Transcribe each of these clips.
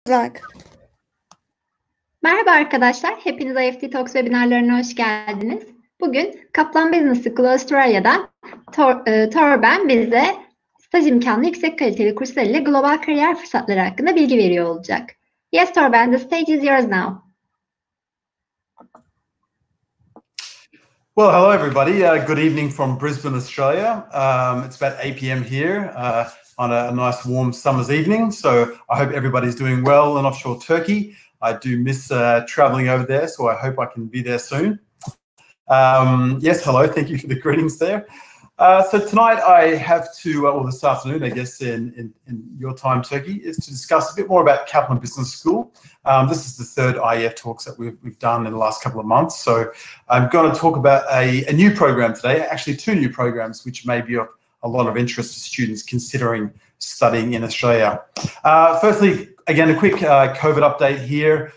Olarak. Merhaba arkadaşlar, hepiniz IEFT Talks webinarlarına hoş geldiniz. Bugün Kaplan Business School Australia'dan Torben bize staj imkanlı yüksek kaliteli kurslarıyla global kariyer fırsatları hakkında bilgi veriyor olacak. Yes, Torben, the stage is yours now. Well, hello everybody. Good evening from Brisbane, Australia. It's about 8 p.m. here on a nice warm summer's evening. So I hope everybody's doing well in offshore Turkey. I do miss traveling over there, so I hope I can be there soon. Yes, hello. Thank you for the greetings there. So tonight I have to, or this afternoon, I guess in your time, Turkey, is to discuss a bit more about Kaplan Business School. This is the third IEFT Talks that we've done in the last couple of months. So I'm going to talk about a new program today, actually two new programs, which may be of a lot of interest to students considering studying in Australia. Firstly, again, a quick COVID update here.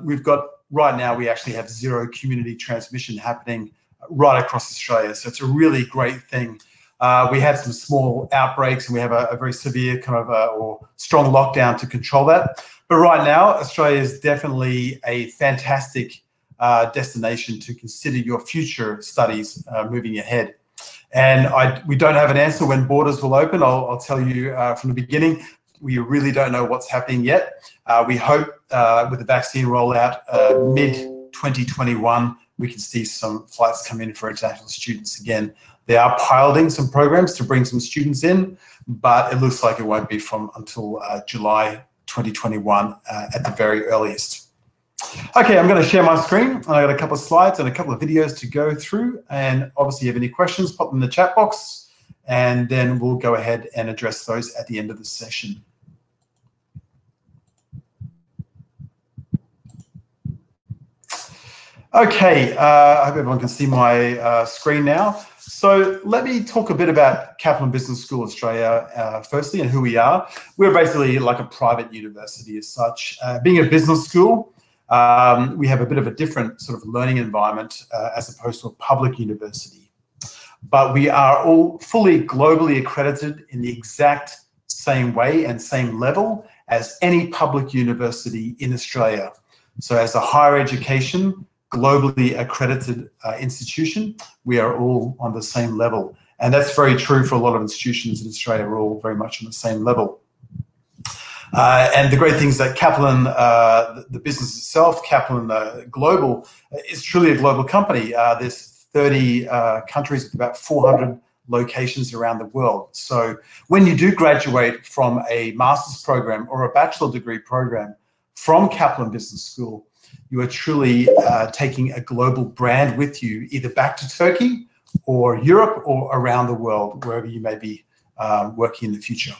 We've got, right now, we actually have zero community transmission happening right across Australia. So it's a really great thing. We had some small outbreaks and we have a very severe kind of or strong lockdown to control that. But right now, Australia is definitely a fantastic destination to consider your future studies moving ahead. And we don't have an answer when borders will open. I'll tell you from the beginning, we really don't know what's happening yet. We hope with the vaccine rollout mid-2021, we can see some flights come in for international students again. They are piloting some programs to bring some students in, but it looks like it won't be from until July 2021 at the very earliest. Okay, I'm going to share my screen. I got a couple of slides and a couple of videos to go through. And obviously, if you have any questions, pop them in the chat box, and then we'll go ahead and address those at the end of the session. Okay, I hope everyone can see my screen now. So let me talk a bit about Kaplan Business School Australia firstly and who we are. We're basically like a private university as such. Being a business school, we have a bit of a different sort of learning environment as opposed to a public university. But we are all fully globally accredited in the exact same way and same level as any public university in Australia. So as a higher education, globally accredited institution, we are all on the same level. And that's very true for a lot of institutions in Australia. We're all very much on the same level. And the great thing is that Kaplan, the business itself, Kaplan Global, is truly a global company. There's 30 countries with about 400 locations around the world. So when you do graduate from a master's program or a bachelor degree program from Kaplan Business School, you are truly taking a global brand with you, either back to Turkey or Europe or around the world, wherever you may be working in the future.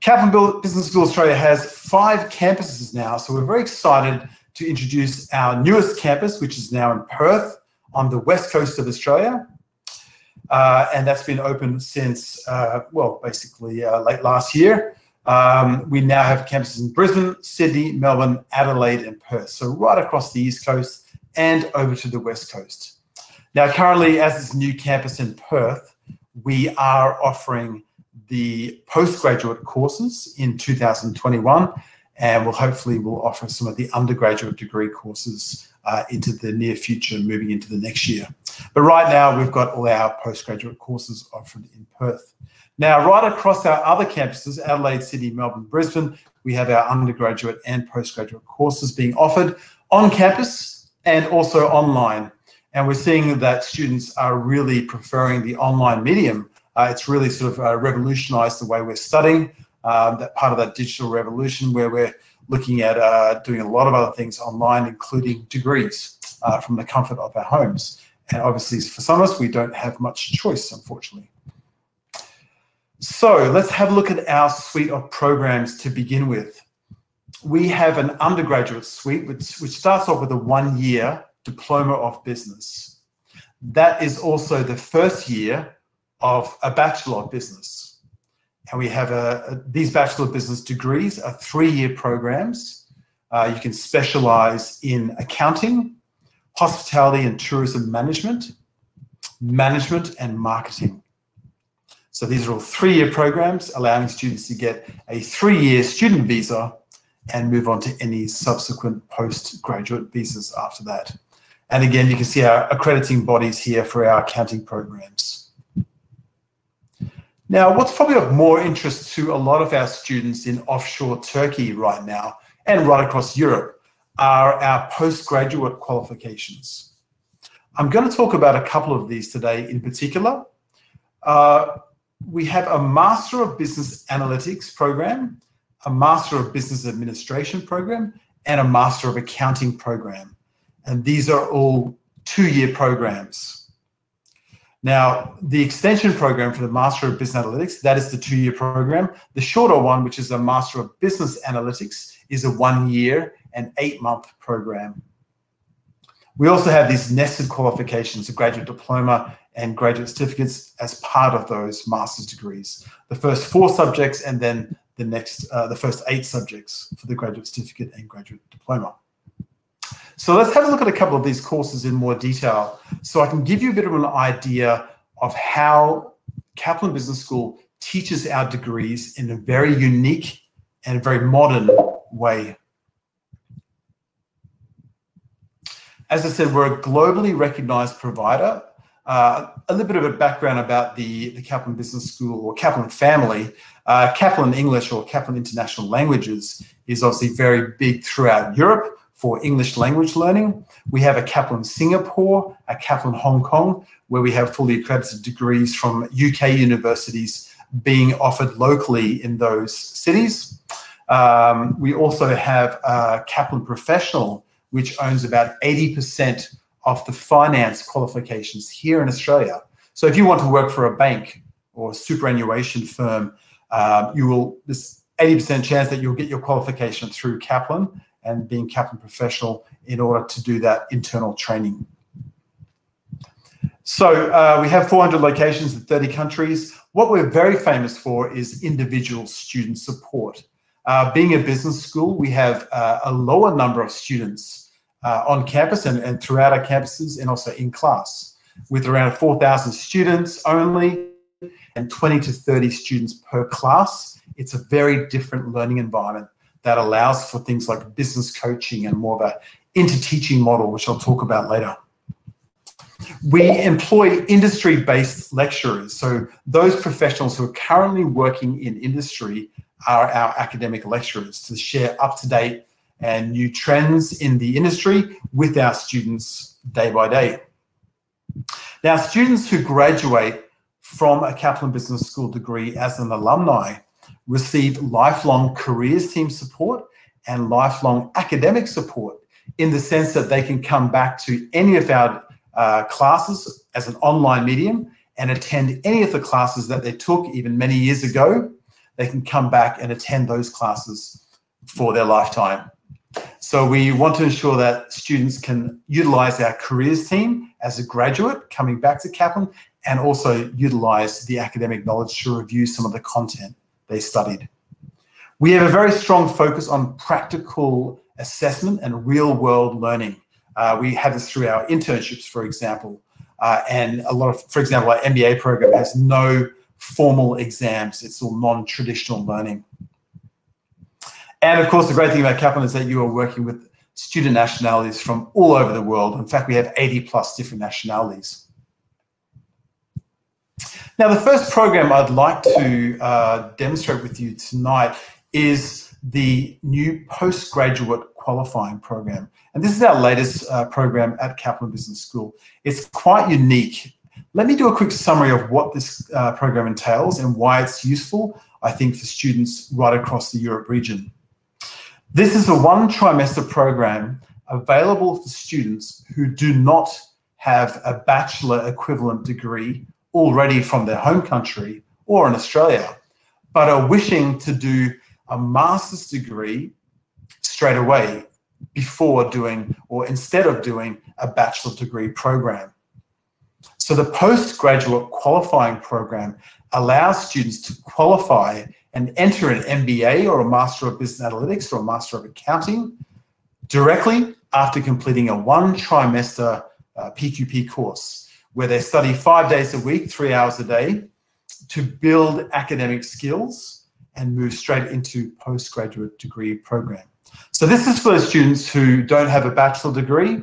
Kaplan Business School Australia has 5 campuses now, so we're very excited to introduce our newest campus, which is now in Perth on the west coast of Australia. And that's been open since, well, basically late last year. We now have campuses in Brisbane, Sydney, Melbourne, Adelaide, and Perth. So right across the East Coast and over to the West Coast. Now, currently, as this new campus in Perth, we are offering the postgraduate courses in 2021, and we'll hopefully offer some of the undergraduate degree courses into the near future, moving into the next year. But right now, we've got all our postgraduate courses offered in Perth. Now, right across our other campuses, Adelaide, Sydney, Melbourne, Brisbane, we have our undergraduate and postgraduate courses being offered on campus and also online. And we're seeing that students are really preferring the online medium. It's really sort of revolutionized the way we're studying, that part of that digital revolution where we're looking at doing a lot of other things online, including degrees from the comfort of our homes. And obviously, for some of us, we don't have much choice, unfortunately. So let's have a look at our suite of programs to begin with. We have an undergraduate suite, which starts off with a 1-year diploma of business. That is also the first year of a Bachelor of Business. And we have these Bachelor of Business degrees are 3-year programs. You can specialize in accounting, hospitality and tourism management, management and marketing. So these are all 3-year programs allowing students to get a 3-year student visa and move on to any subsequent postgraduate visas after that. And again, you can see our accrediting bodies here for our accounting programs. Now, what's probably of more interest to a lot of our students in offshore Turkey right now and right across Europe are our postgraduate qualifications. I'm going to talk about a couple of these today in particular. We have a Master of Business Analytics program, a Master of Business Administration program, and a Master of Accounting program. And these are all 2-year programs. Now, the extension program for the Master of Business Analytics, that is the 2-year program. The shorter one, which is a Master of Business Analytics, is a 1-year and 8-month program. We also have these nested qualifications, a graduate diploma and graduate certificates as part of those master's degrees. The first 4 subjects and then the first 8 subjects for the graduate certificate and graduate diploma. So let's have a look at a couple of these courses in more detail so I can give you a bit of an idea of how Kaplan Business School teaches our degrees in a very unique and very modern way. As I said, we're a globally recognized provider. A little bit of a background about the Kaplan Business School or Kaplan family. Kaplan English or Kaplan International Languages is obviously very big throughout Europe for English language learning. We have a Kaplan Singapore, a Kaplan Hong Kong, where we have fully accredited degrees from UK universities being offered locally in those cities. We also have Kaplan Professional, which owns about 80% of the finance qualifications here in Australia. So if you want to work for a bank or a superannuation firm, there's 80% chance that you'll get your qualification through Kaplan and being Kaplan Professional in order to do that internal training. So we have 400 locations in 30 countries. What we're very famous for is individual student support. Being a business school, we have a lower number of students on campus and throughout our campuses and also in class, with around 4,000 students only and 20 to 30 students per class. It's a very different learning environment that allows for things like business coaching and more of a inter-teaching model, which I'll talk about later. We employ industry-based lecturers. So those professionals who are currently working in industry are our academic lecturers to share up-to-date and new trends in the industry with our students day by day. Now, students who graduate from a Kaplan Business School degree as an alumni receive lifelong careers team support and lifelong academic support in the sense that they can come back to any of our classes as an online medium and attend any of the classes that they took even many years ago. They can come back and attend those classes for their lifetime. So we want to ensure that students can utilize our careers team as a graduate coming back to Kaplan and also utilize the academic knowledge to review some of the content they studied. We have a very strong focus on practical assessment and real-world learning. We have this through our internships, for example, and a lot of, for example, our MBA program has no formal exams. It's all non-traditional learning. And of course, the great thing about Kaplan is that you are working with student nationalities from all over the world. In fact, we have 80+ different nationalities. Now, the first program I'd like to demonstrate with you tonight is the new Postgraduate Qualifying program. And this is our latest program at Kaplan Business School. It's quite unique. Let me do a quick summary of what this program entails and why it's useful, I think, for students right across the Europe region. This is a 1-trimester program available for students who do not have a bachelor equivalent degree already from their home country or in Australia, but are wishing to do a master's degree straight away before doing or instead of doing a bachelor degree program. So the postgraduate qualifying program allows students to qualify and enter an MBA or a Master of Business Analytics or a Master of Accounting directly after completing a 1-trimester PQP course where they study 5 days a week, 3 hours a day to build academic skills and move straight into postgraduate degree program. So this is for those students who don't have a bachelor degree,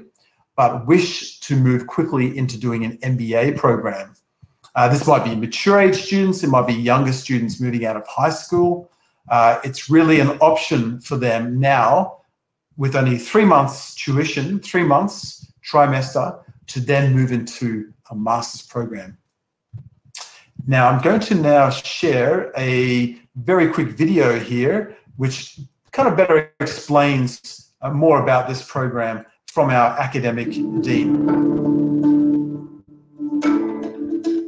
but wish to move quickly into doing an MBA program. This might be mature age students, it might be younger students moving out of high school. It's really an option for them now with only 3 months tuition, 3 months trimester, to then move into a master's program. Now, I'm going to now share a very quick video here, which kind of better explains more about this program from our academic dean.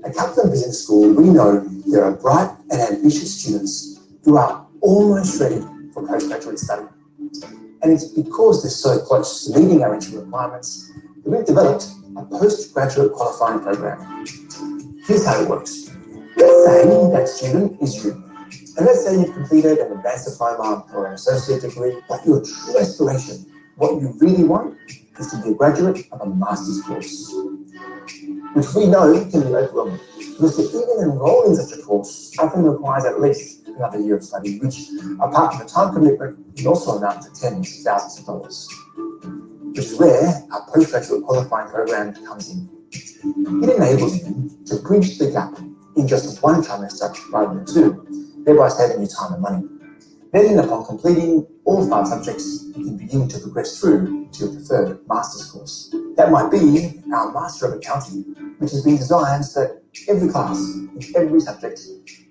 At Kaplan Business School, we know there are bright and ambitious students who are almost ready for postgraduate study. And it's because they're so close to meeting our entry requirements that we've developed a postgraduate qualifying program. Here's how it works. Let's say that student is you. And let's say you've completed an advanced diploma or an associate degree, but your true aspiration, what you really want, is to be a graduate of a master's course, which we know can be overwhelming, because to even enroll in such a course often requires at least another year of study, which, apart from the time commitment, can also amount to tens of thousands of dollars, which is where our postgraduate qualifying program comes in. It enables you to bridge the gap in just one trimester rather than two, thereby saving you time and money. Then, upon completing all 5 subjects, you can begin to progress through to your preferred master's course. That might be our Master of Accounting, which has been designed so that every class, in every subject,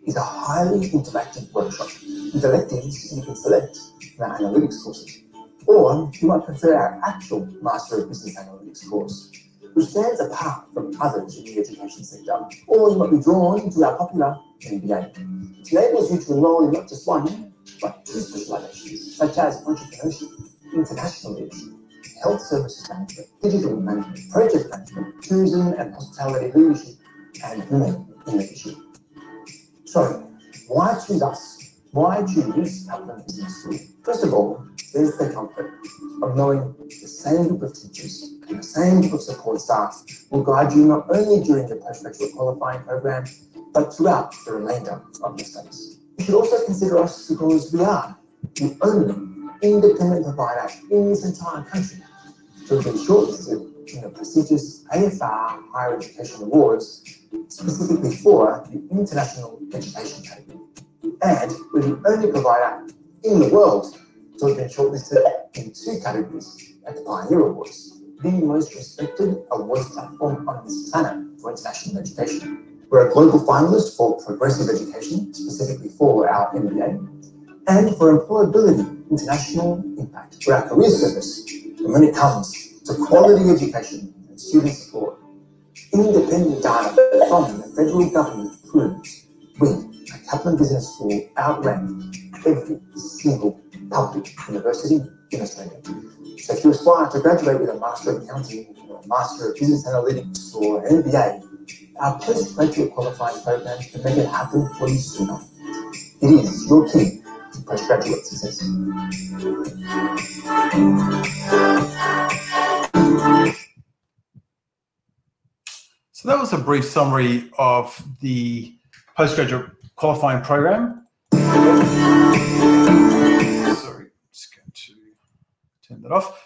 is a highly interactive workshop with electives you can select from our analytics courses. Or you might prefer our actual Master of Business Analytics course, which stands apart from others in the education sector. Or you might be drawn to our popular MBA, which enables you to enroll in not just one, but 2 specializations, such as entrepreneurship, international leadership, health services management, digital management, project management, tourism and hospitality leadership, and women in leadership. So, why choose us? Why choose Kaplan Business School? First of all, there's the comfort of knowing the same group of teachers and the same group of support staff will guide you not only during the postgraduate qualifying program, but throughout the remainder of your studies. You should also consider us because we are the only independent provider in this entire country to have been shortlisted in the prestigious AFR Higher Education Awards, specifically for the International Education category. And we're the only provider in the world to have been shortlisted in 2 categories at the Pioneer Awards, the most respected awards platform on this planet for international education. We're a global finalist for progressive education, specifically for our MBA, and for employability, international impact for our career service. And when it comes to quality education and student support, independent data from the federal government proves we at Kaplan Business School outrank every single public university in Australia. So if you aspire to graduate with a Master of Accounting or a Master of Business Analytics or an MBA, our postgraduate qualifying program can make it happen for you sooner. It is your key to postgraduate success. So that was a brief summary of the postgraduate qualifying program. Sorry, just going to turn that off,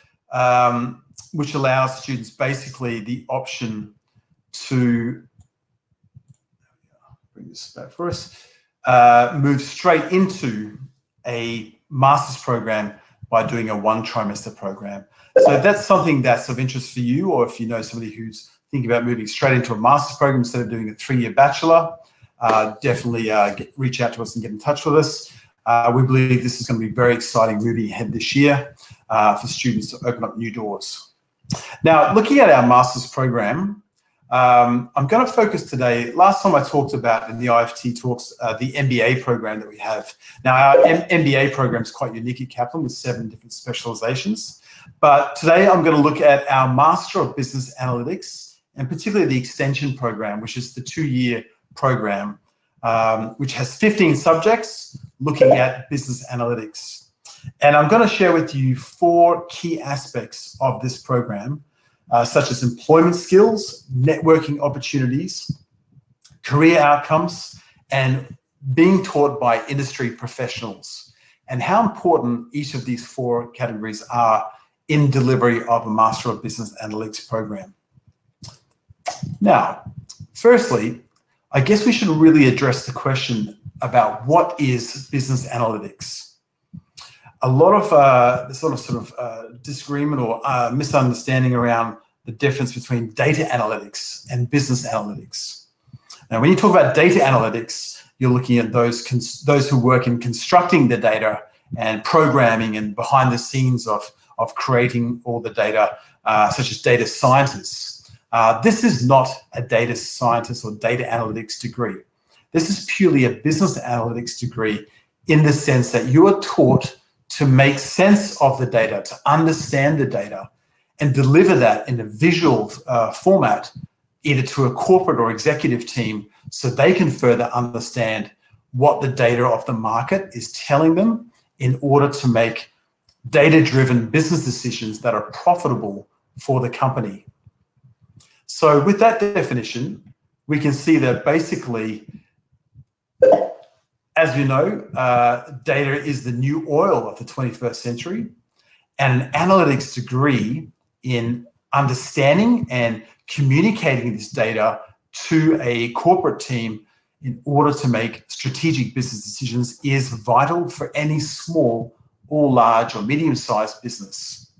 which allows students basically the option to bring this back for us, move straight into a master's program by doing a 1 trimester program. So if that's something that's of interest for you, or if you know somebody who's thinking about moving straight into a master's program instead of doing a 3-year bachelor, definitely reach out to us and get in touch with us. We believe this is going to be very exciting moving ahead this year for students to open up new doors. Now, looking at our master's program, I'm going to focus today. Last time I talked about in the IEFT Talks the MBA program that we have. Now, our MBA program is quite unique at Kaplan with 7 different specializations. But today I'm going to look at our Master of Business Analytics, and particularly the extension program, which is the 2-year program, which has 15 subjects looking at business analytics. And I'm going to share with you 4 key aspects of this program, such as employment skills, networking opportunities, career outcomes, and being taught by industry professionals, and how important each of these four categories are in delivery of a Master of Business Analytics program. Now, firstly, I guess we should really address the question about what is business analytics. A lot of disagreement or misunderstanding around the difference between data analytics and business analytics. Now, when you talk about data analytics, you're looking at those who work in constructing the data and programming and behind the scenes of creating all the data, such as data scientists. This is not a data scientist or data analytics degree. This is purely a business analytics degree in the sense that you are taught to make sense of the data, to understand the data, and deliver that in a visual format, either to a corporate or executive team, so they can further understand what the data of the market is telling them in order to make data-driven business decisions that are profitable for the company. So with that definition, we can see that basically, as we know, data is the new oil of the 21st century, and an analytics degree in understanding and communicating this data to a corporate team in order to make strategic business decisions is vital for any small or large or medium-sized business.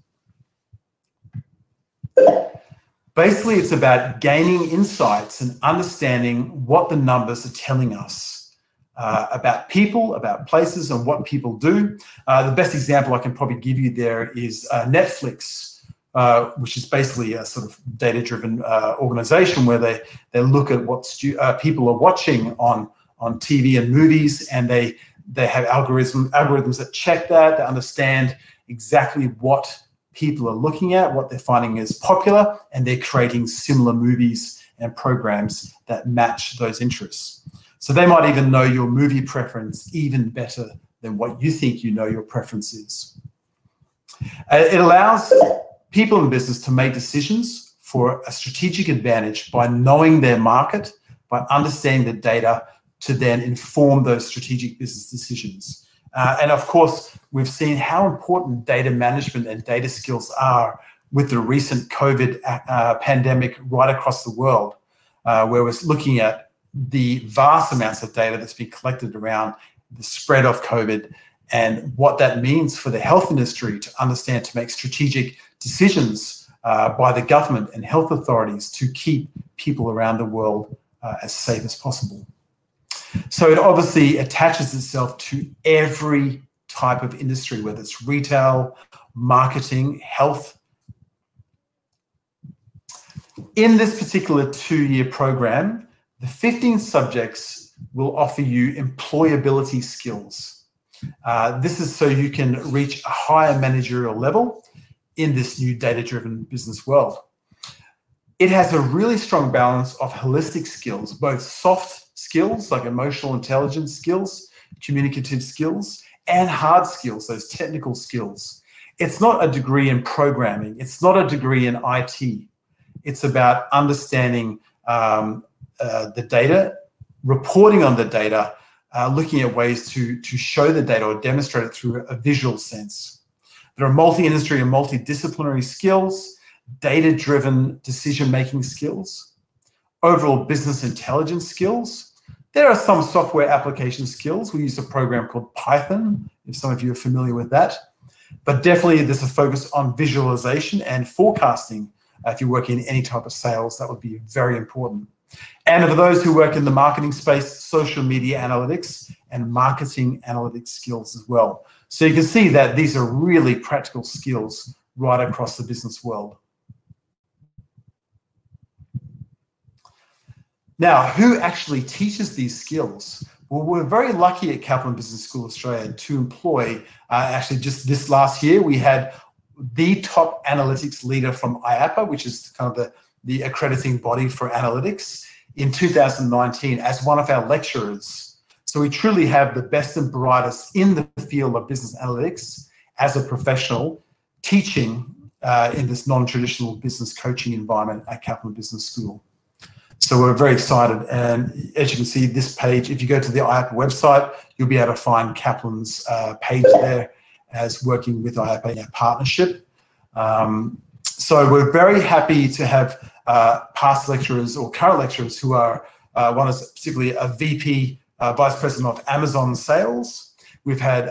Basically, it's about gaining insights and understanding what the numbers are telling us about people, about places, and what people do. The best example I can probably give you there is Netflix, which is basically a sort of data-driven organization where they look at what people are watching on TV and movies, and they have algorithms that check that understand exactly what people are looking at, what they're finding is popular, and they're creating similar movies and programs that match those interests. So they might even know your movie preference even better than what you think you know your preference is. It allows people in business to make decisions for a strategic advantage by knowing their market, by understanding the data to then inform those strategic business decisions. And of course, we've seen how important data management and data skills are with the recent COVID pandemic right across the world, where we're looking at the vast amounts of data that's been collected around the spread of COVID and what that means for the health industry to understand, to make strategic decisions by the government and health authorities to keep people around the world as safe as possible. So it obviously attaches itself to every type of industry, whether it's retail, marketing, health. In this particular 2-year program, the 15 subjects will offer you employability skills. This is so you can reach a higher managerial level in this new data-driven business world. It has a really strong balance of holistic skills, both soft skills like emotional intelligence skills, communicative skills, and hard skills, those technical skills. It's not a degree in programming. It's not a degree in IT. It's about understanding the data, reporting on the data, looking at ways to show the data or demonstrate it through a visual sense. There are multi-industry and multidisciplinary skills, data-driven decision-making skills, overall business intelligence skills. There are some software application skills. We use a program called Python, if some of you are familiar with that. But definitely there's a focus on visualization and forecasting. If you work in any type of sales, that would be very important. And for those who work in the marketing space, social media analytics and marketing analytics skills as well. So you can see that these are really practical skills right across the business world. Now, who actually teaches these skills? Well, we're very lucky at Kaplan Business School Australia to employ, actually just this last year, we had the top analytics leader from IAPA, which is kind of the accrediting body for analytics, in 2019 as one of our lecturers. So we truly have the best and brightest in the field of business analytics as a professional teaching in this non-traditional business coaching environment at Kaplan Business School. So we're very excited, and as you can see this page, if you go to the IEFT website, you'll be able to find Kaplan's page there as working with IEFT in a partnership. So we're very happy to have past lecturers or current lecturers who are, one is particularly a VP, Vice President of Amazon Sales. We've had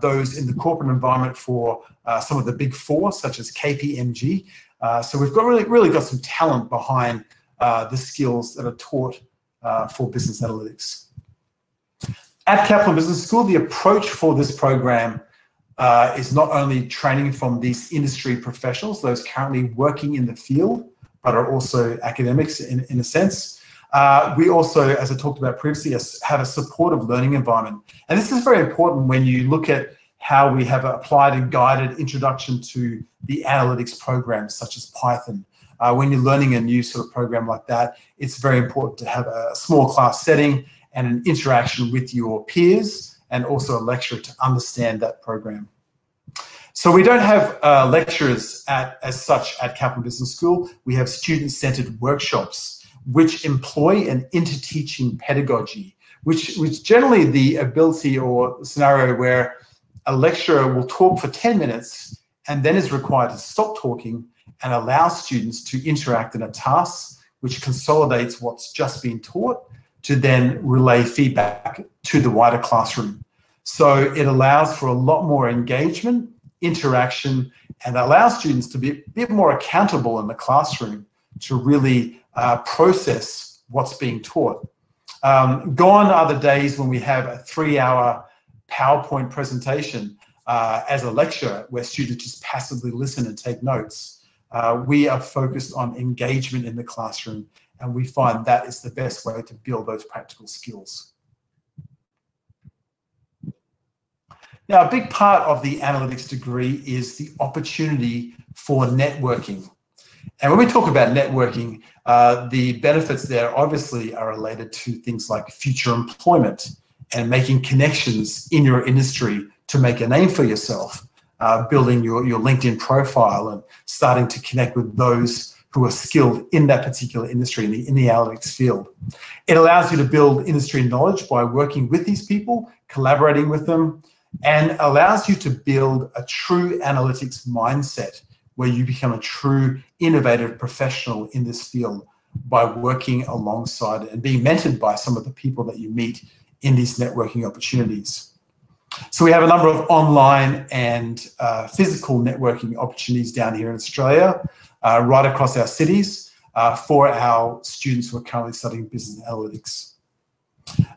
those in the corporate environment for some of the big four, such as KPMG. So we've got really got some talent behind the skills that are taught for business analytics. At Kaplan Business School, the approach for this program is not only training from these industry professionals, those currently working in the field, but are also academics in a sense. We also, as I talked about previously, have a supportive learning environment. And this is very important when you look at how we have applied and guided introduction to the analytics programs such as Python. When you're learning a new sort of program like that, it's very important to have a small class setting and an interaction with your peers and also a lecturer to understand that program. So we don't have lecturers as such at Kaplan Business School. We have student-centered workshops which employ an interteaching pedagogy, which generally the ability or scenario where a lecturer will talk for 10 minutes and then is required to stop talking and allow students to interact in a task which consolidates what's just been taught to then relay feedback to the wider classroom. So it allows for a lot more engagement, interaction, and allows students to be a bit more accountable in the classroom to really process what's being taught. Gone are the days when we have a 3-hour PowerPoint presentation as a lecturer where students just passively listen and take notes. We are focused on engagement in the classroom, and we find that is the best way to build those practical skills. Now, a big part of the analytics degree is the opportunity for networking. And when we talk about networking, the benefits there obviously are related to things like future employment and making connections in your industry to make a name for yourself. Building your LinkedIn profile and starting to connect with those who are skilled in that particular industry, in the analytics field. It allows you to build industry knowledge by working with these people, collaborating with them, and allows you to build a true analytics mindset where you become a true innovative professional in this field by working alongside and being mentored by some of the people that you meet in these networking opportunities. So we have a number of online and physical networking opportunities down here in Australia, right across our cities, for our students who are currently studying business analytics.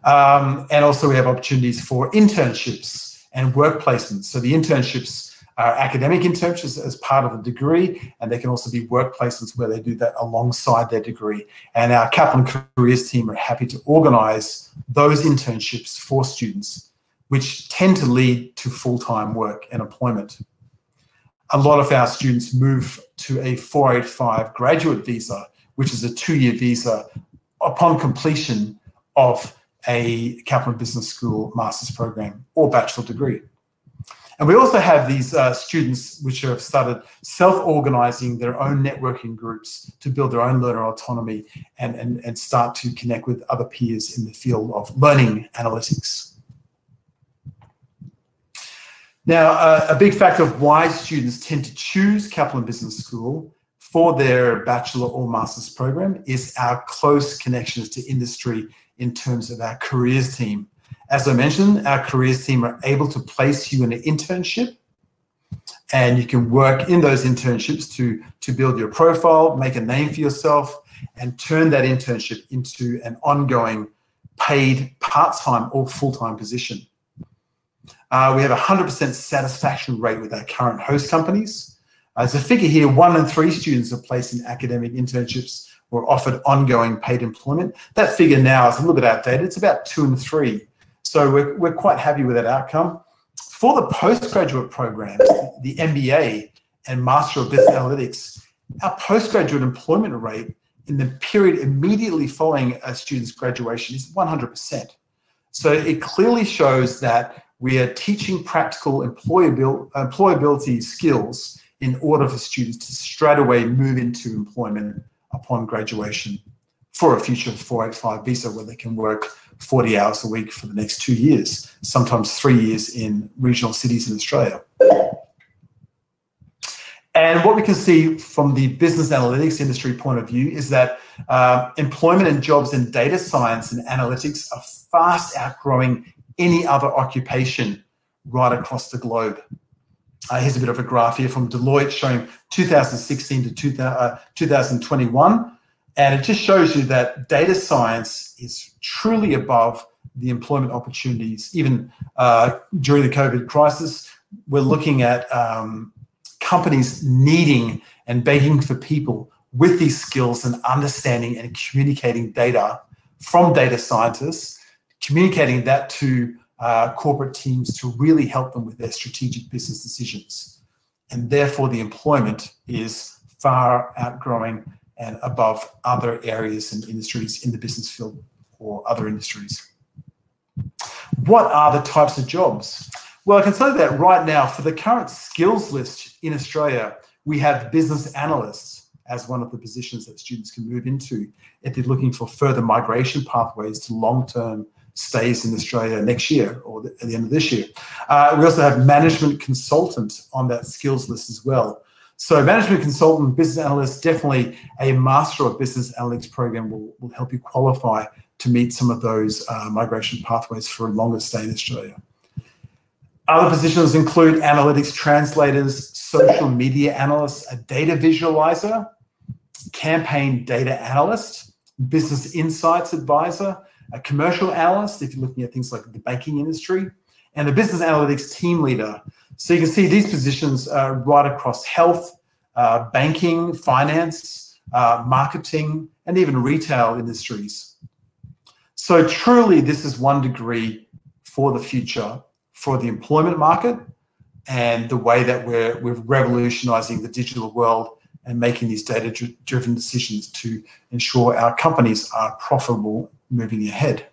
And also we have opportunities for internships and work placements. So the internships are academic internships as part of the degree, and they can also be work placements where they do that alongside their degree. And our Kaplan Careers team are happy to organise those internships for students, which tend to lead to full-time work and employment. A lot of our students move to a 485 graduate visa, which is a 2-year visa upon completion of a Kaplan Business School master's program or bachelor degree. And we also have these students which have started self-organizing their own networking groups to build their own learner autonomy and start to connect with other peers in the field of learning analytics. Now, a big factor of why students tend to choose Kaplan Business School for their bachelor or master's program is our close connections to industry in terms of our careers team. As I mentioned, our careers team are able to place you in an internship, and you can work in those internships to build your profile, make a name for yourself, and turn that internship into an ongoing paid part-time or full-time position. We have a 100% satisfaction rate with our current host companies. As a figure here, 1 in 3 students are placed in academic internships or offered ongoing paid employment. That figure now is a little bit outdated. It's about 2 in 3. So we're quite happy with that outcome. For the postgraduate programs, the MBA and Master of Business Analytics, our postgraduate employment rate in the period immediately following a student's graduation is 100%. So it clearly shows that we are teaching practical employability skills in order for students to straight away move into employment upon graduation for a future 485 visa where they can work 40 hours a week for the next 2 years, sometimes 3 years in regional cities in Australia. And what we can see from the business analytics industry point of view is that employment and jobs in data science and analytics are fast outgrowing any other occupation right across the globe. Here's a bit of a graph here from Deloitte showing 2016 to 2021. And it just shows you that data science is truly above the employment opportunities. Even during the COVID crisis, we're looking at companies needing and begging for people with these skills and understanding and communicating data from data scientists, communicating that to corporate teams to really help them with their strategic business decisions. And therefore, the employment is far outgrowing and above other areas and industries in the business field or other industries. What are the types of jobs? Well, I can say that right now, for the current skills list in Australia, we have business analysts as one of the positions that students can move into if they're looking for further migration pathways to long-term stays in Australia next year or at the end of this year. We also have management consultant on that skills list as well. So management consultant, business analyst, definitely a Master of Business Analytics program will help you qualify to meet some of those migration pathways for a longer stay in Australia. Other positions include analytics translators, social media analysts, a data visualizer, campaign data analyst, business insights advisor, a commercial analyst, if you're looking at things like the banking industry, and a business analytics team leader. So you can see these positions right across health, banking, finance, marketing, and even retail industries. So truly, this is one degree for the future for the employment market and the way that we're revolutionizing the digital world and making these data-driven decisions to ensure our companies are profitable moving ahead.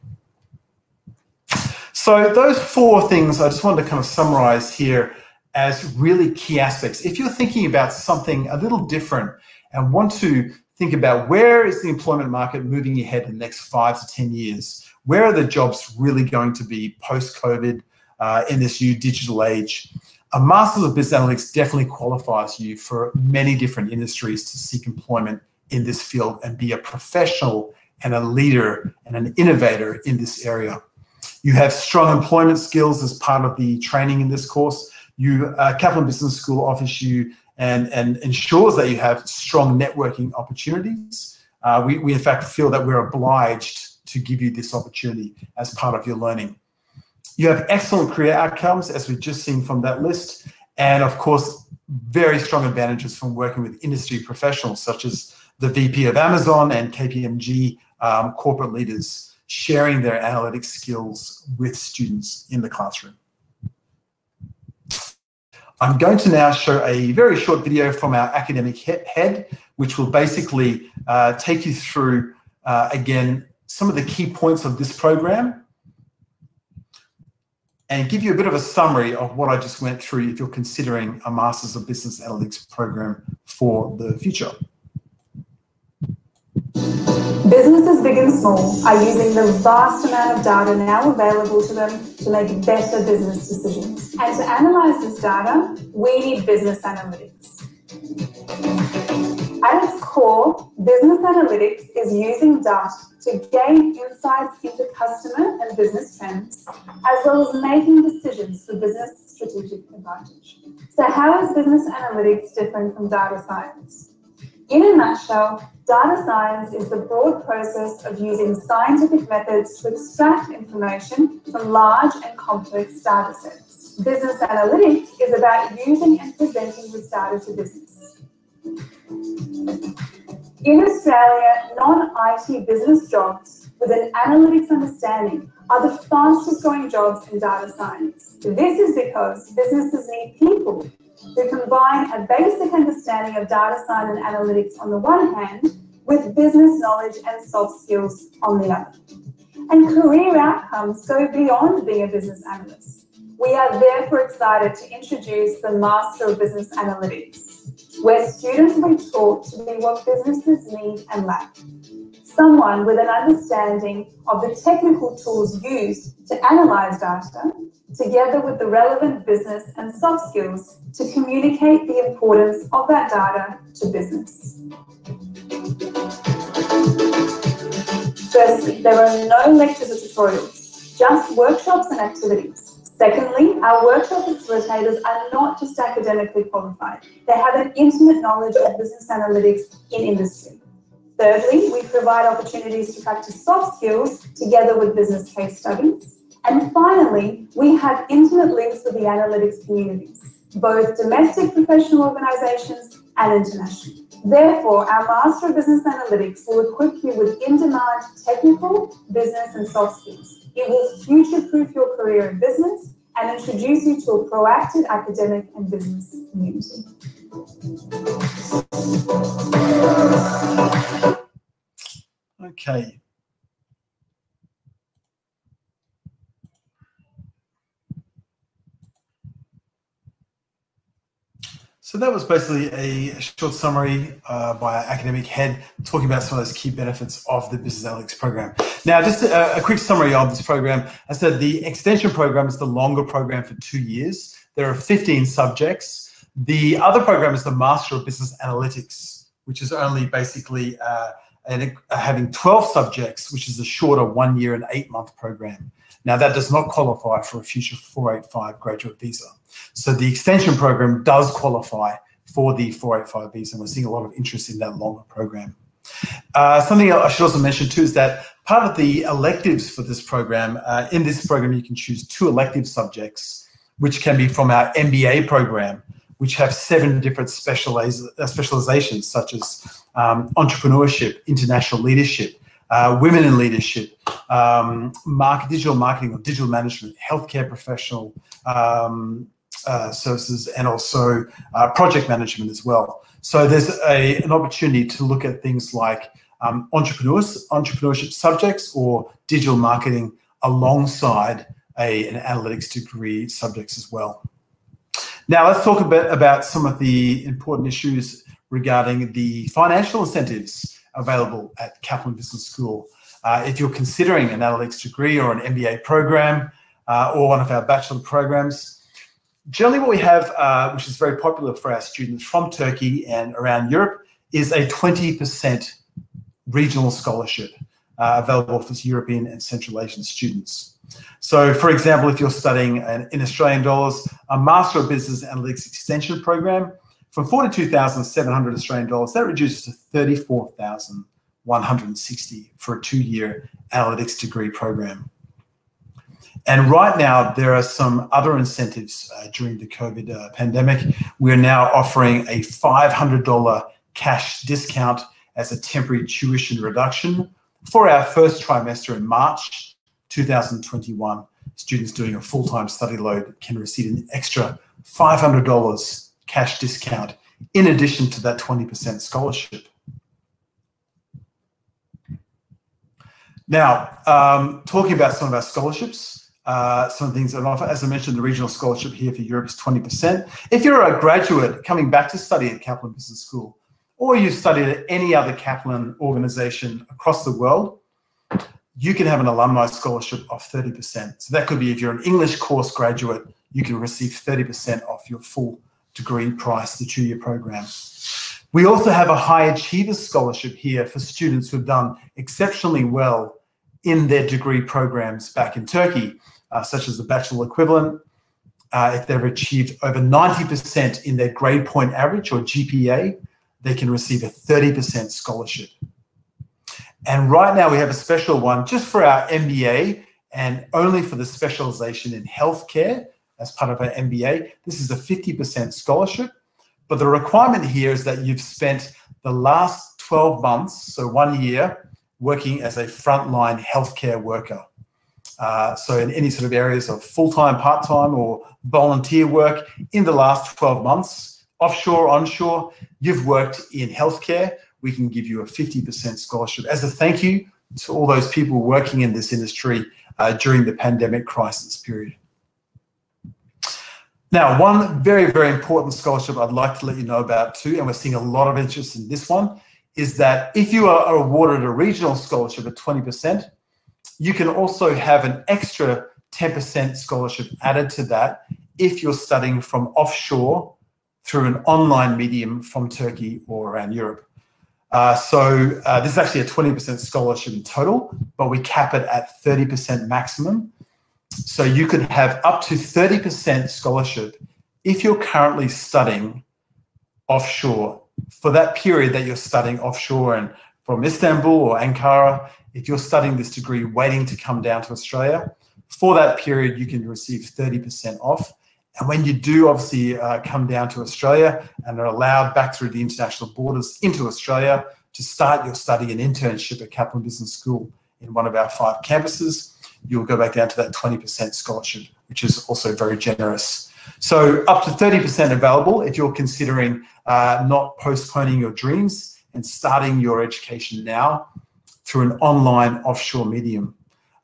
So those 4 things I just wanted to kind of summarize here as really key aspects. If you're thinking about something a little different and want to think about where is the employment market moving ahead in the next 5 to 10 years, where are the jobs really going to be post-COVID in this new digital age, a Master's of Business Analytics definitely qualifies you for many different industries to seek employment in this field and be a professional and a leader and an innovator in this area. You have strong employment skills as part of the training in this course. Kaplan Business School offers you and ensures that you have strong networking opportunities. We in fact feel that we're obliged to give you this opportunity as part of your learning. You have excellent career outcomes, as we've just seen from that list, and of course, very strong advantages from working with industry professionals such as the VP of Amazon and KPMG corporate leaders sharing their analytics skills with students in the classroom. I'm going to now show a very short video from our academic head, which will basically take you through, again, some of the key points of this program and give you a bit of a summary of what I just went through if you're considering a Masters of Business Analytics program for the future. Businesses big and small are using the vast amount of data now available to them to make better business decisions. And to analyze this data, we need business analytics. At its core, business analytics is using data to gain insights into customer and business trends, as well as making decisions for business strategic advantage. So how is business analytics different from data science? In a nutshell, data science is the broad process of using scientific methods to extract information from large and complex data sets. Business analytics is about using and presenting this data to business. In Australia, non-IT business jobs with an analytics understanding are the fastest growing jobs in data science. This is because businesses need people who combine a basic understanding of data science and analytics on the one hand with business knowledge and soft skills on the other. And career outcomes go beyond being a business analyst. We are therefore excited to introduce the Master of Business Analytics, where students will be taught to be what businesses need and lack. someone with an understanding of the technical tools used to analyze data, together with the relevant business and soft skills to communicate the importance of that data to business. Firstly, there are no lectures or tutorials, just workshops and activities. Secondly, our workshop facilitators are not just academically qualified. They have an intimate knowledge of business analytics in industry. Thirdly, we provide opportunities to practice soft skills together with business case studies. And finally, we have intimate links with the analytics communities, both domestic professional organisations and international. Therefore, our Master of Business Analytics will equip you with in-demand technical, business and soft skills. It will future-proof your career in business and introduce you to a proactive academic and business community. Okay. So that was basically a short summary by our academic head talking about some of those key benefits of the Business Analytics program. Now, just a quick summary of this program. I said the extension program is the longer program for 2 years. There are 15 subjects. The other program is the Master of Business Analytics, which is only basically having 12 subjects, which is a shorter 1 year and 8 month program. Now, that does not qualify for a future 485 graduate visa. So the extension program does qualify for the 485 visa, and we're seeing a lot of interest in that longer program. Something I should also mention too is that part of the electives for this program, in this program you can choose 2 elective subjects, which can be from our MBA program, which have 7 different specializations such as entrepreneurship, international leadership, women in leadership, digital marketing or digital management, healthcare professional services, and also project management as well. So there's an opportunity to look at things like entrepreneurship subjects or digital marketing alongside an analytics degree subjects as well. Now let's talk a bit about some of the important issues regarding the financial incentives available at Kaplan Business School. If you're considering an analytics degree or an MBA program or one of our bachelor programs, generally what we have, which is very popular for our students from Turkey and around Europe, is a 20% regional scholarship available for European and Central Asian students. So, for example, if you're studying in Australian dollars, a Master of Business Analytics Extension program, from 42,700 Australian dollars, that reduces to 34,160 for a 2-year analytics degree program. And right now, there are some other incentives during the COVID pandemic. We're now offering a $500 cash discount as a temporary tuition reduction for our first trimester in March 2021. Students doing a full-time study load can receive an extra $500 cash discount in addition to that 20% scholarship. Now, talking about some of our scholarships, some things that are offered. As I mentioned, the regional scholarship here for Europe is 20%. If you're a graduate coming back to study at Kaplan Business School, or you've studied at any other Kaplan organization across the world, you can have an alumni scholarship of 30%. So that could be if you're an English course graduate, you can receive 30% off your full degree price, the 2-year program. We also have a High Achievers Scholarship here for students who've done exceptionally well in their degree programs back in Turkey, such as the bachelor equivalent. If they've achieved over 90% in their grade point average or GPA, they can receive a 30% scholarship. And right now we have a special one just for our MBA and only for the specialization in healthcare as part of our MBA. This is a 50% scholarship, but the requirement here is that you've spent the last 12 months, so 1 year, working as a frontline healthcare worker. So in any sort of areas of full-time, part-time, or volunteer work in the last 12 months, offshore, onshore, you've worked in healthcare, we can give you a 50% scholarship as a thank you to all those people working in this industry during the pandemic crisis period. Now, one very, very important scholarship I'd like to let you know about too, and we're seeing a lot of interest in this one, is that if you are awarded a regional scholarship at 20%, you can also have an extra 10% scholarship added to that if you're studying from offshore through an online medium from Turkey or around Europe. This is actually a 20% scholarship in total, but we cap it at 30% maximum. So you could have up to 30% scholarship if you're currently studying offshore. For that period that you're studying offshore and from Istanbul or Ankara, if you're studying this degree waiting to come down to Australia, for that period you can receive 30% off. And when you do obviously come down to Australia and are allowed back through the international borders into Australia to start your study and internship at Kaplan Business School in one of our 5 campuses, you'll go back down to that 20% scholarship, which is also very generous. So up to 30% available if you're considering not postponing your dreams and starting your education now through an online offshore medium.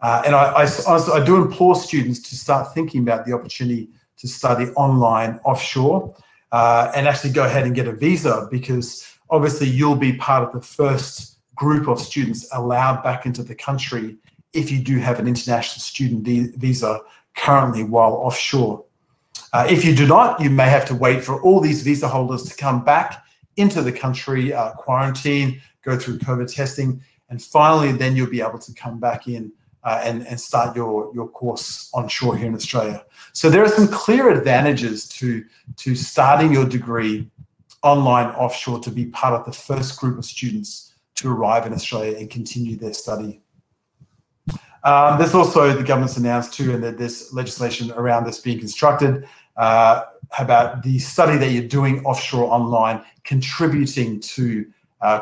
And I do implore students to start thinking about the opportunity to study online offshore and actually go ahead and get a visa, because obviously you'll be part of the first group of students allowed back into the country if you do have an international student visa currently while offshore. If you do not, you may have to wait for all these visa holders to come back into the country, quarantine, go through COVID testing, and finally then you'll be able to come back in and start your course onshore here in Australia. So there are some clear advantages to starting your degree online offshore to be part of the first group of students to arrive in Australia and continue their study. There's also, the government's announced too, and that there's legislation around this being constructed about the study that you're doing offshore online contributing to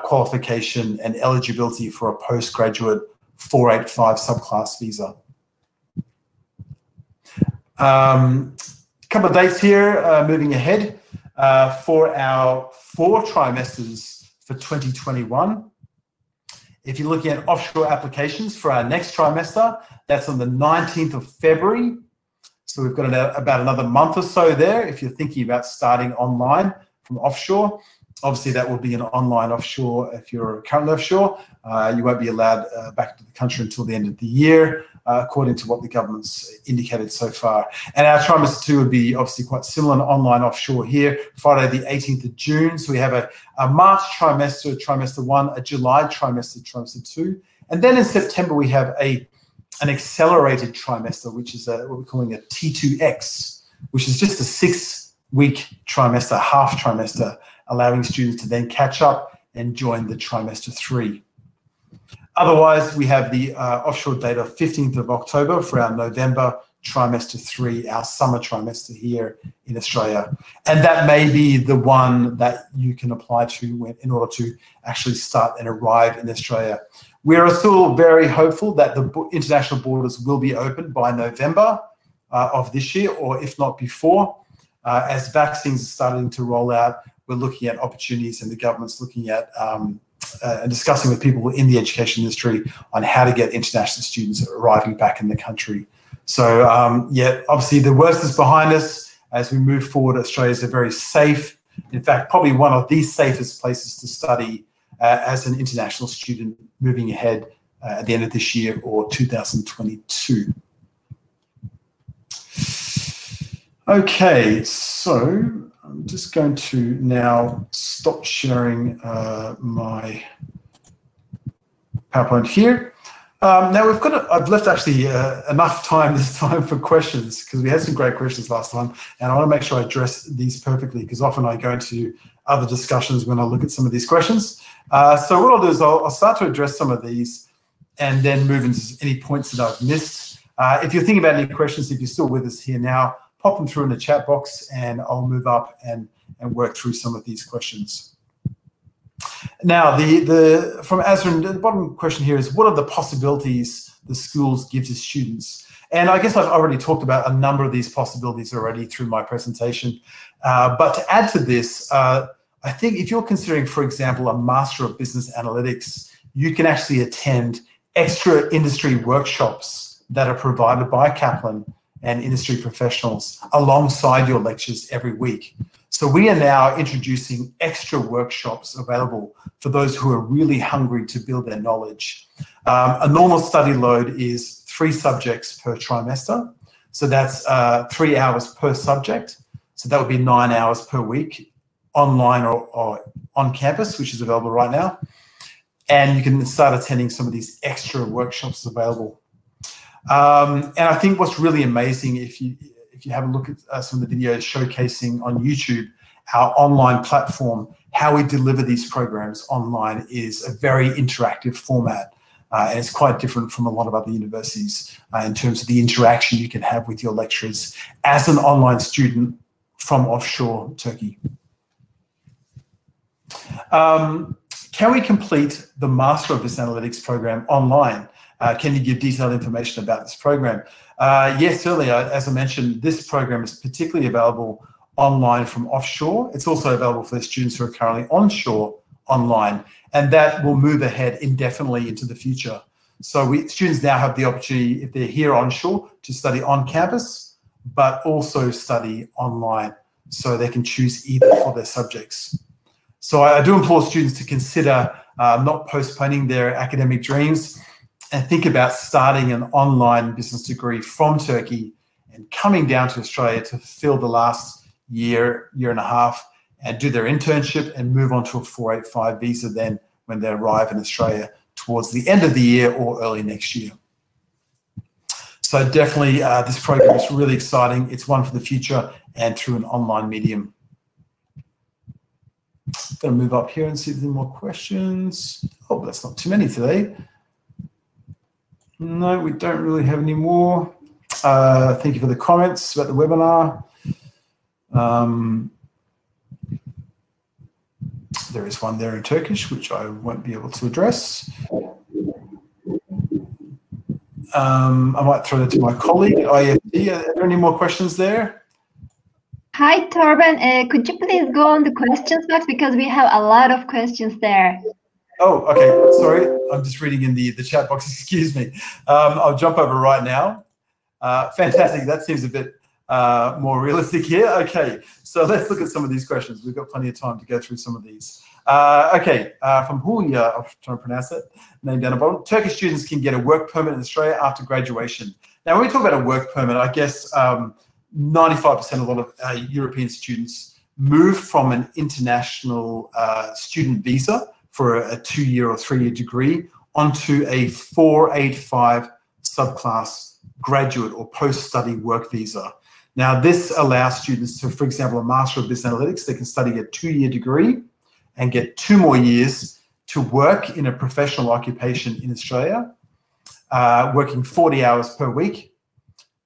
qualification and eligibility for a postgraduate 485 subclass visa. Couple of dates here, moving ahead. For our 4 trimesters for 2021, if you're looking at offshore applications for our next trimester, that's on the 19th of February. So we've got about another month or so there if you're thinking about starting online from offshore. Obviously, that will be an online offshore if you're currently offshore. You won't be allowed back into the country until the end of the year, according to what the government's indicated so far. And our trimester 2 would be obviously quite similar, an online offshore here, Friday the 18th of June. So we have a March trimester, trimester 1, a July trimester, trimester 2. And then in September, we have an accelerated trimester, which is what we're calling a T2X, which is just a 6-week trimester, half trimester, allowing students to then catch up and join the trimester 3. Otherwise, we have the offshore date of 15th of October for our November trimester 3, our summer trimester here in Australia. And that may be the one that you can apply to in order to actually start and arrive in Australia. We are still very hopeful that the international borders will be open by November of this year, or if not before. As vaccines are starting to roll out, we're looking at opportunities, and the government's looking at and discussing with people in the education industry on how to get international students arriving back in the country. So yeah, obviously the worst is behind us. As we move forward, Australia is a very safe, in fact, probably one of the safest places to study as an international student moving ahead at the end of this year or 2022. Okay, so I'm just going to now stop sharing my PowerPoint here. Now we've got, I've left actually enough time this time for questions, because we had some great questions last time, and I want to make sure I address these perfectly, because often I go into other discussions when I look at some of these questions. So what I'll do is I'll start to address some of these and then move into any points that I've missed. If you're thinking about any questions, if you're still with us here now, pop them through in the chat box and I'll move up and work through some of these questions. Now, from Azrin, the bottom question here is, what are the possibilities the schools give to students? And I guess I've already talked about a number of these possibilities already through my presentation. But to add to this, I think if you're considering, for example, a Master of Business Analytics, you can actually attend extra industry workshops that are provided by Kaplan and industry professionals alongside your lectures every week. So we are now introducing extra workshops available for those who are really hungry to build their knowledge. A normal study load is 3 subjects per trimester. So that's 3 hours per subject. So that would be 9 hours per week, online or on campus, which is available right now. And you can start attending some of these extra workshops available. And I think what's really amazing, if you have a look at some of the videos showcasing on YouTube our online platform, how we deliver these programs online is a very interactive format. And it's quite different from a lot of other universities in terms of the interaction you can have with your lecturers as an online student from offshore Turkey. Can we complete the Master of Business Analytics program online? Can you give detailed information about this program? Yes, certainly. As I mentioned, this program is particularly available online from offshore. It's also available for the students who are currently onshore online, and that will move ahead indefinitely into the future. So students now have the opportunity, if they're here onshore, to study on campus, but also study online. So they can choose either for their subjects. So I do implore students to consider not postponing their academic dreams and think about starting an online business degree from Turkey and coming down to Australia to fill the last year and a half and do their internship and move on to a 485 visa then when they arrive in Australia towards the end of the year or early next year. So definitely this program is really exciting. It's one for the future and through an online medium. I'm going to move up here and see if there are more questions. Oh, but that's not too many today. No, we don't really have any more. Thank you for the comments about the webinar. There is one there in Turkish, which I won't be able to address. I might throw that to my colleague at IEFT. Are there any more questions there? Hi, Torben. Could you please go on the questions box because we have a lot of questions there. Oh, okay. Sorry, I'm just reading in the chat box. Excuse me. I'll jump over right now. Fantastic. That seems a bit more realistic here. Okay, so let's look at some of these questions. We've got plenty of time to go through some of these. Okay, from Hulya, I'm trying to pronounce it, name down the bottom. Turkish students can get a work permit in Australia after graduation. Now, when we talk about a work permit, I guess 95% of a lot of European students move from an international student visa for a 2-year or 3-year degree onto a 485 subclass graduate or post-study work visa. Now, this allows students to, for example, a Master of Business Analytics, they can study a 2-year degree and get 2 more years to work in a professional occupation in Australia, working 40 hours per week,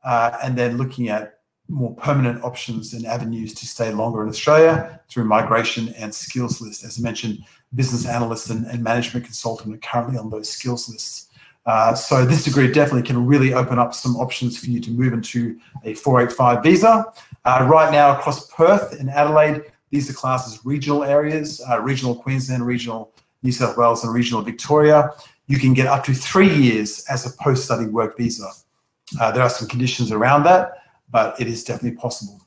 and then looking at more permanent options and avenues to stay longer in Australia through migration and skills list. As I mentioned, business analyst and management consultant are currently on those skills lists. So this degree definitely can really open up some options for you to move into a 485 visa. Right now across Perth and Adelaide, these are classed as regional areas, regional Queensland, regional New South Wales and regional Victoria. You can get up to 3 years as a post-study work visa. There are some conditions around that, but it is definitely possible.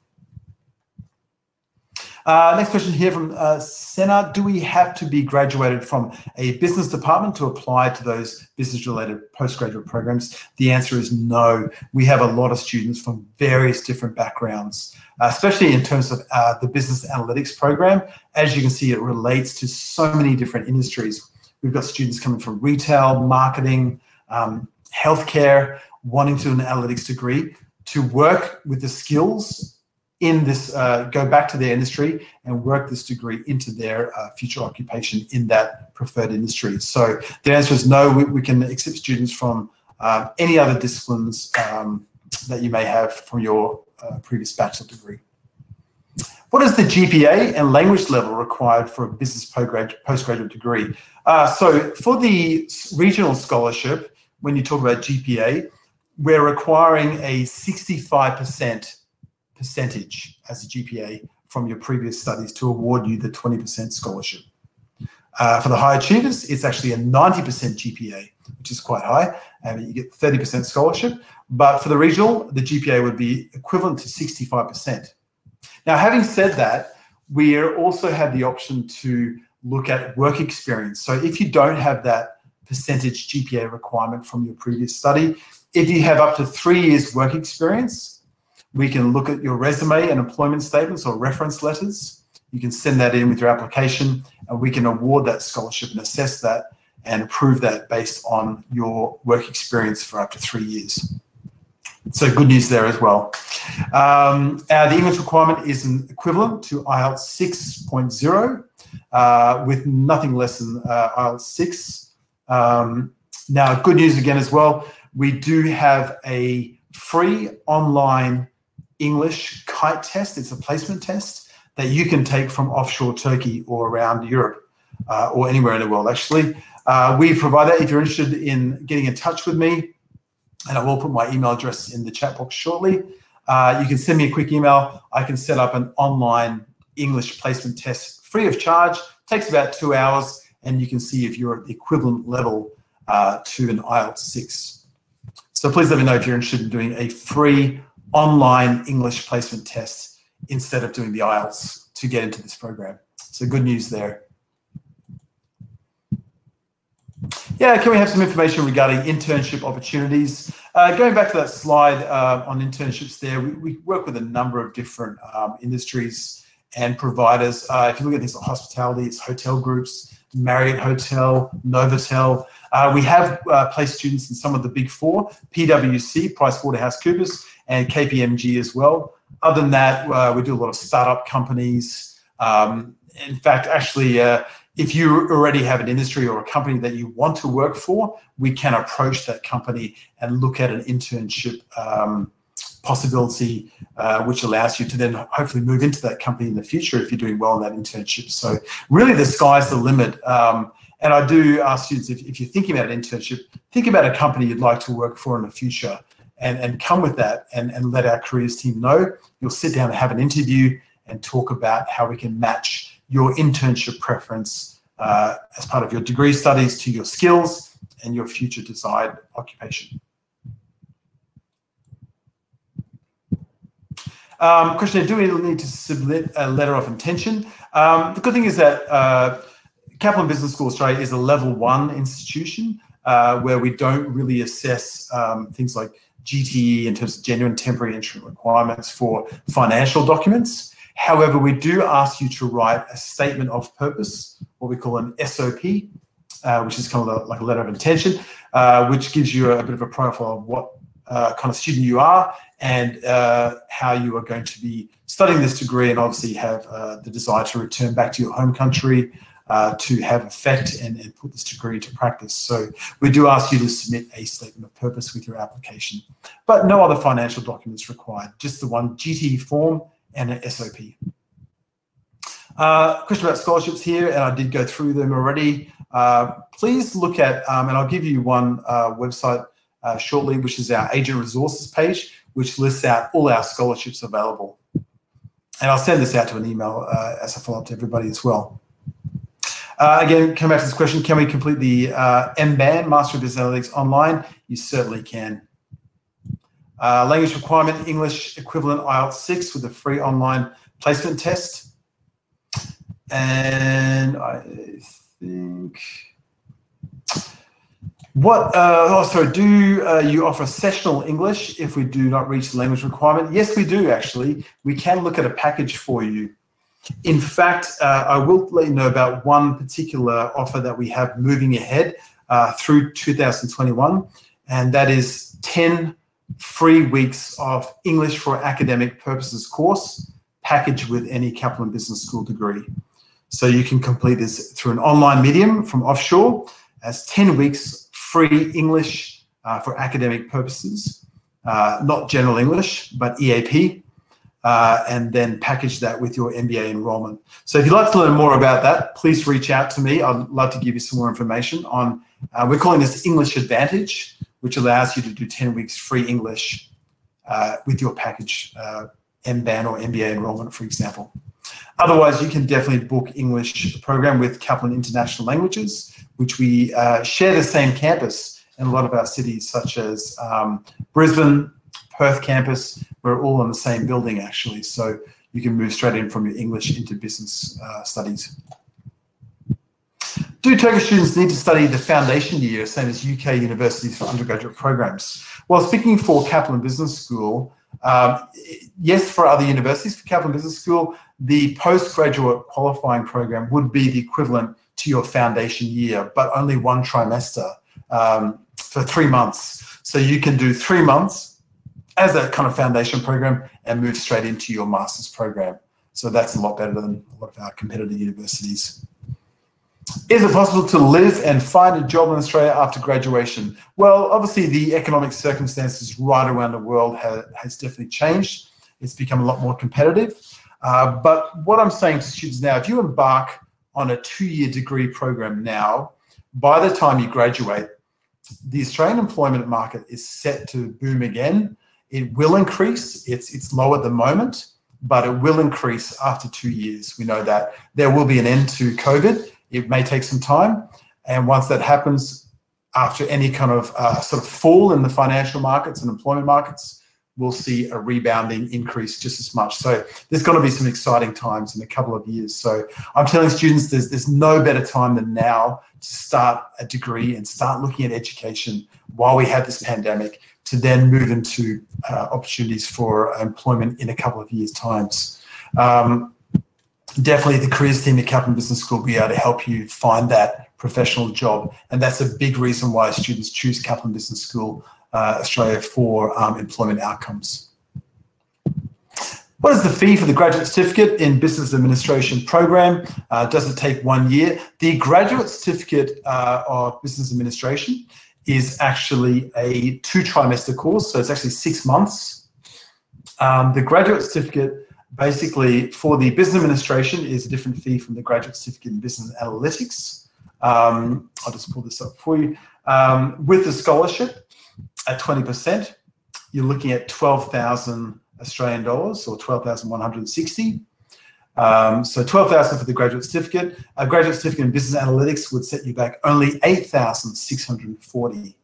Next question here from Senna. Do we have to be graduated from a business department to apply to those business-related postgraduate programs? The answer is no. We have a lot of students from various different backgrounds, especially in terms of the business analytics program. As you can see, it relates to so many different industries. We've got students coming from retail, marketing, healthcare, wanting to do an analytics degree to work with the skills in this, go back to their industry and work this degree into their future occupation in that preferred industry. So the answer is no, we can accept students from any other disciplines that you may have from your previous bachelor degree. What is the GPA and language level required for a business postgraduate degree? So for the regional scholarship, when you talk about GPA, we're requiring a 65% percentage as a GPA from your previous studies to award you the 20% scholarship. For the high achievers, it's actually a 90% GPA, which is quite high, and you get 30% scholarship. But for the regional, the GPA would be equivalent to 65%. Now, having said that, we also have the option to look at work experience. So if you don't have that percentage GPA requirement from your previous study, if you have up to 3 years work experience, we can look at your resume and employment statements or reference letters. You can send that in with your application, and we can award that scholarship and assess that and approve that based on your work experience for up to 3 years. So good news there as well. The English requirement is an equivalent to IELTS 6.0 with nothing less than IELTS 6. Now, good news again as well, we do have a free online English kite test. It's a placement test that you can take from offshore Turkey or around Europe or anywhere in the world, actually. We provide that if you're interested in getting in touch with me, and I will put my email address in the chat box shortly. You can send me a quick email. I can set up an online English placement test free of charge. Takes about 2 hours, and you can see if you're at the equivalent level to an IELTS 6. So please let me know if you're interested in doing a free online English placement test instead of doing the IELTS to get into this program. So good news there. Yeah, can we have some information regarding internship opportunities? Going back to that slide on internships there, we work with a number of different industries and providers. If you look at things like hospitality, it's hotel groups, Marriott Hotel, Novotel. We have placed students in some of the big four, PwC, PricewaterhouseCoopers, and KPMG as well. Other than that, we do a lot of startup companies. In fact, actually, if you already have an industry or a company that you want to work for, we can approach that company and look at an internship possibility, which allows you to then hopefully move into that company in the future if you're doing well in that internship. So really the sky's the limit. And I do ask students, if you're thinking about an internship, think about a company you'd like to work for in the future and come with that and let our careers team know. You'll sit down and have an interview and talk about how we can match your internship preference as part of your degree studies to your skills and your future desired occupation. Question, do we need to submit a letter of intention? The good thing is that Kaplan Business School Australia is a level 1 institution where we don't really assess things like GTE in terms of genuine temporary entry requirements for financial documents. However, we do ask you to write a statement of purpose, what we call an SOP, which is kind of like a letter of intention, which gives you a bit of a profile of what kind of student you are and how you are going to be studying this degree, and obviously have the desire to return back to your home country to have effect and put this degree into practice. So we do ask you to submit a statement of purpose with your application, but no other financial documents required, just the one GTE form and an SOP. Question about scholarships here, and I did go through them already. Please look at, and I'll give you one website shortly, which is our agent resources page, which lists out all our scholarships available. And I'll send this out to an email as a follow-up to everybody as well. Again, come back to this question, can we complete the MBAN, Master of Business Analytics, online? You certainly can. Language requirement, English equivalent IELTS 6 with a free online placement test. And I think, do you offer sessional English if we do not reach the language requirement? Yes, we do actually. We can look at a package for you. In fact, I will let you know about one particular offer that we have moving ahead through 2021, and that is 10 free weeks of English for academic purposes course packaged with any Kaplan Business School degree. So you can complete this through an online medium from offshore as 10 weeks free English for academic purposes, not general English, but EAP, and then package that with your MBA enrollment. So if you'd like to learn more about that, please reach out to me. I'd love to give you some more information on, we're calling this English Advantage, which allows you to do 10 weeks free English with your package, MBAN or MBA enrollment, for example. Otherwise, you can definitely book English program with Kaplan International Languages, which we share the same campus in a lot of our cities, such as Brisbane, Perth campus. We're all in the same building, actually. So you can move straight in from your English into business studies. Do Turkish students need to study the foundation year, same as UK universities for undergraduate programs? Well, speaking for Kaplan Business School, yes, for other universities, for Kaplan Business School, the postgraduate qualifying program would be the equivalent to your foundation year, but only one trimester for 3 months. So you can do 3 months as a kind of foundation program and move straight into your master's program. So that's a lot better than a lot of our competitor universities. Is it possible to live and find a job in Australia after graduation? Well, obviously the economic circumstances right around the world has definitely changed. It's become a lot more competitive. But what I'm saying to students now, if you embark on a 2-year degree program now, by the time you graduate, the Australian employment market is set to boom again. It will increase. It's low at the moment, but it will increase after 2 years. We know that. There will be an end to COVID. It may take some time. And once that happens, after any kind of sort of fall in the financial markets and employment markets, we'll see a rebounding increase just as much. So there's going to be some exciting times in a couple of years. So I'm telling students there's no better time than now to start a degree and start looking at education while we have this pandemic, to then move into opportunities for employment in a couple of years' times. Definitely the careers team at Kaplan Business School will be able to help you find that professional job. And that's a big reason why students choose Kaplan Business School Australia for employment outcomes. What is the fee for the graduate certificate in business administration program? Does it take 1 year? The graduate certificate of business administration is actually a 2-trimester course, so it's actually 6 months. The graduate certificate, basically, for the business administration, is a different fee from the graduate certificate in business analytics. I'll just pull this up for you. With the scholarship at 20%, you're looking at 12,000 Australian dollars, or 12,160. So 12,000 for the graduate certificate. A graduate certificate in business analytics would set you back only 8,640.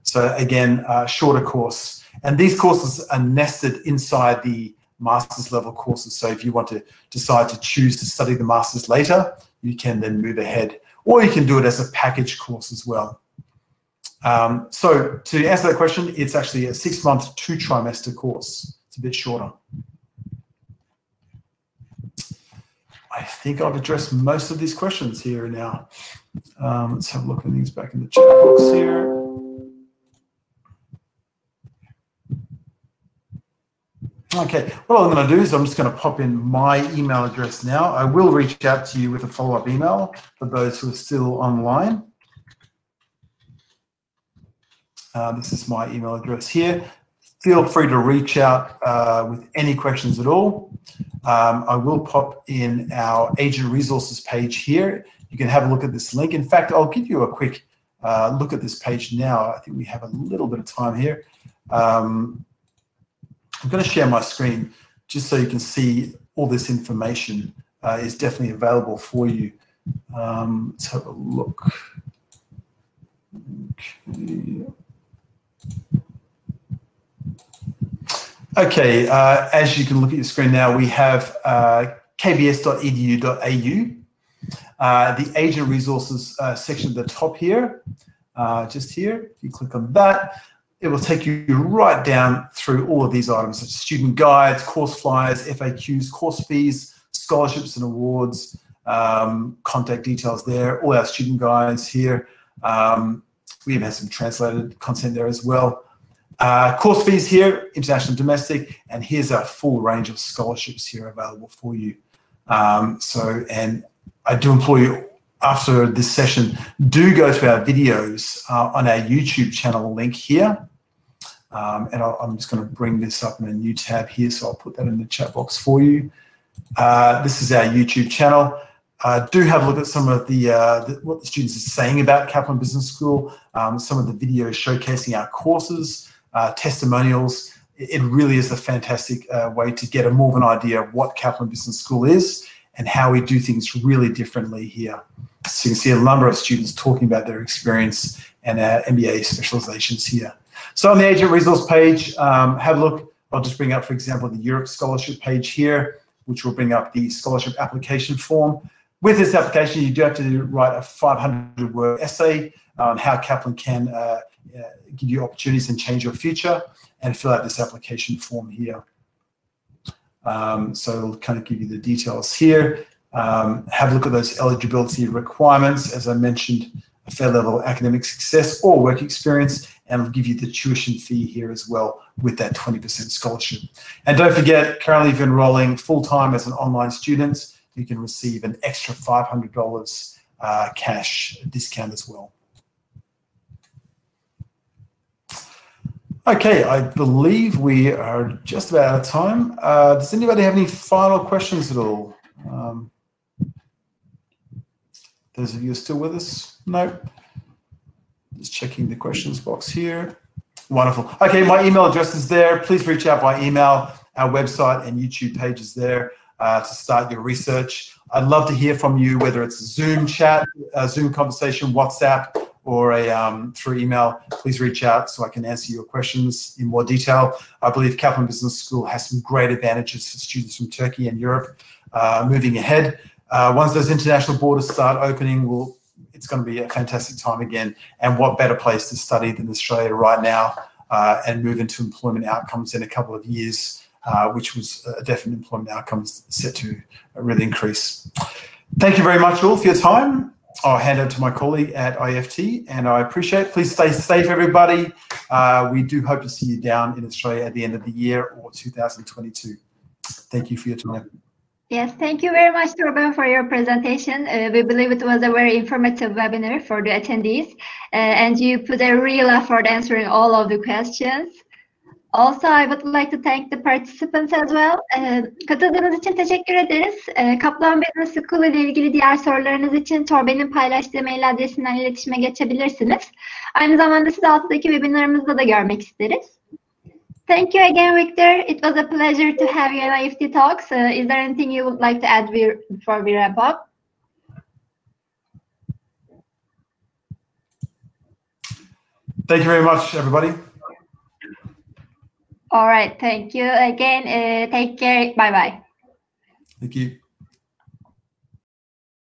So again, a shorter course. And these courses are nested inside the master's level courses. So if you want to decide to choose to study the master's later, you can then move ahead, or you can do it as a package course as well. So to answer that question, it's actually a 6-month, 2-trimester course. It's a bit shorter. I think I've addressed most of these questions here now. Let's have a look at these back in the chat box here. Okay, what I'm going to do is I'm just going to pop in my email address now. I will reach out to you with a follow-up email for those who are still online. This is my email address here. Feel free to reach out with any questions at all. I will pop in our agent resources page here. You can have a look at this link. In fact, I'll give you a quick look at this page now. I think we have a little bit of time here. I'm going to share my screen just so you can see all this information is definitely available for you. Let's have a look. Okay, as you can look at your screen now, we have kbs.edu.au, the agent resources section at the top here, just here. If you click on that, it will take you right down through all of these items, such as student guides, course flyers, FAQs, course fees, scholarships and awards, contact details there, all our student guides here. We even have some translated content there as well. Course fees here, international and domestic, and here's our full range of scholarships here available for you. And I do implore you, after this session, do go to our videos on our YouTube channel link here. And I'm just going to bring this up in a new tab here, so I'll put that in the chat box for you. This is our YouTube channel. Do have a look at some of what the students are saying about Kaplan Business School, some of the videos showcasing our courses, testimonials. It really is a fantastic way to get more of an idea of what Kaplan Business School is and how we do things really differently here. So you can see a number of students talking about their experience and our MBA specializations here. So on the agent resource page, have a look. I'll just bring up, for example, the Europe scholarship page here, which will bring up the scholarship application form. With this application, you do have to write a 500-word essay on how Kaplan can give you opportunities and change your future, and fill out this application form here. So it'll kind of give you the details here. Have a look at those eligibility requirements. As I mentioned, a fair level of academic success or work experience, and it'll give you the tuition fee here as well with that 20% scholarship. And don't forget, currently if you're enrolling full-time as an online student, you can receive an extra $500 cash discount as well. Okay, I believe we are just about out of time. Does anybody have any final questions at all? Those of you who are still with us? No? Just checking the questions box here. Wonderful. Okay, my email address is there. Please reach out by email. Our website and YouTube page is there to start your research. I'd love to hear from you, whether it's a Zoom chat, a Zoom conversation, WhatsApp, or through email. Please reach out so I can answer your questions in more detail. I believe Kaplan Business School has some great advantages for students from Turkey and Europe moving ahead. Once those international borders start opening, it's going to be a fantastic time again. And what better place to study than Australia right now and move into employment outcomes in a couple of years, which was a definite employment outcomes set to really increase. Thank you very much all for your time. I'll hand over to my colleague at IEFT, and I appreciate it. Please stay safe, everybody. We do hope to see you down in Australia at the end of the year or 2022. Thank you for your time. Yes, thank you very much, Torben, for your presentation. We believe it was a very informative webinar for the attendees, and you put a real effort answering all of the questions. Also, I would like to thank the participants as well. Katıldığınız için teşekkür ederiz. Kaplan Business School ile ilgili diğer sorularınız için Torben'in paylaştığı mail adresinden iletişime geçebilirsiniz. Aynı zamanda sizi alttaki webinarımızda da görmek isteriz. Thank you again, Victor. It was a pleasure to have you in IEFT Talks. Is there anything you would like to add before we wrap up? Thank you very much, everybody. All right. Thank you again. Take care. Bye-bye. Thank you.